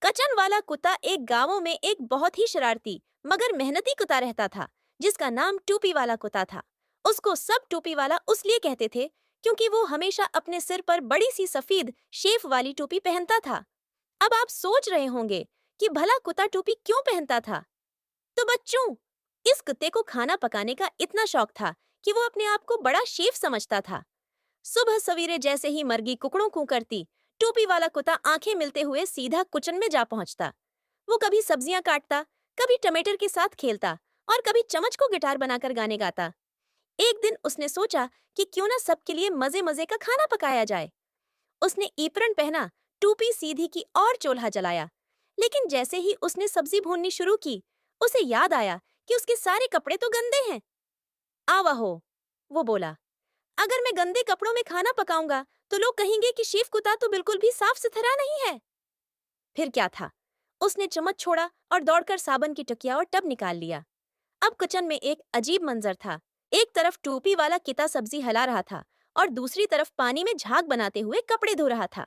कचन वाला कुत्ता एक गांव में एक बहुत ही शरारती मगर मेहनती कुत्ता रहता था, जिसका नाम टोपी वाला कुत्ता था। उसको सब टोपी वाला उसलिए कहते थे क्योंकि वो हमेशा अपने सिर पर बड़ी सी सफेद शेफ वाली टोपी पहनता था। अब आप सोच रहे होंगे कि भला कुत्ता टोपी क्यों पहनता था। तो बच्चों, इस कुत्ते को खाना पकाने का इतना शौक था कि वो अपने आप को बड़ा शेफ समझता था। सुबह सवेरे जैसे ही मर्गी कुकड़ों कू करती, टोपी वाला कुत्ता आंखें मिलते हुए सीधा किचन में जा पहुंचता। वो कभी सब्जियां काटता, कभी टमाटर के साथ खेलता और कभी चम्मच को गिटार बनाकर गाने गाता। एक दिन उसने सोचा कि क्यों ना सबके लिए मजे मजे का खाना पकाया जाए। उसने एप्रन पहना, टोपी सीधी की और चूल्हा जलाया। लेकिन जैसे ही उसने सब्जी भूननी शुरू की, उसे याद आया कि उसके सारे कपड़े तो गंदे हैं। आवा हो, वो बोला, अगर मैं गंदे कपड़ों में खाना पकाऊंगा तो लोग कहेंगे कि शेफ कुत्ता तो बिल्कुल भी साफ सुथरा नहीं है। फिर क्या था, उसने चम्मच छोड़ा और दौड़कर साबुन की टिकिया और टब निकाल लिया। अब किचन में एक अजीब मंजर था। एक तरफ टोपी वाला किता सब्जी हिला रहा था और दूसरी तरफ पानी में झाग बनाते हुए कपड़े धो रहा था।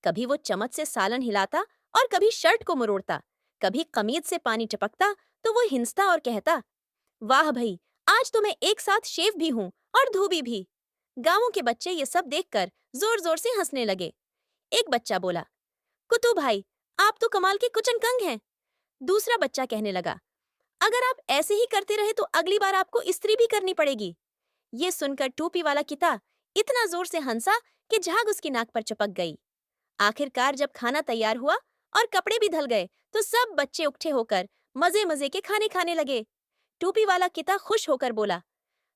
कभी वो चम्मच से सालन हिलाता और कभी शर्ट को मरोड़ता। कभी कमीज से पानी टपकता तो वो हिंसता और कहता, वाह भई, आज तो मैं एक साथ शेफ भी हूँ और धोबी भी। गांवों के बच्चे ये सब देखकर जोर जोर से हंसने लगे। एक बच्चा बोला, कुतु भाई, आप तो कमाल के कुचनकंग हैं। दूसरा बच्चा कहने लगा, अगर आप ऐसे ही करते रहे तो अगली बार आपको इस्त्री भी करनी पड़ेगी। ये सुनकर टोपी वाला किता इतना जोर से हंसा कि झाग उसकी नाक पर चिपक गई। आखिरकार जब खाना तैयार हुआ और कपड़े भी धल गए, तो सब बच्चे उकट्ठे होकर मजे मजे के खाने खाने लगे। टोपी वाला किता खुश होकर बोला,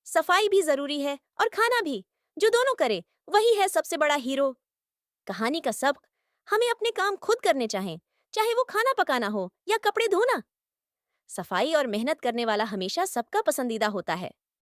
सफाई भी जरूरी है और खाना भी। जो दोनों करे वही है सबसे बड़ा हीरो। कहानी का सबक, हमें अपने काम खुद करने चाहें, चाहे वो खाना पकाना हो या कपड़े धोना। सफाई और मेहनत करने वाला हमेशा सबका पसंदीदा होता है।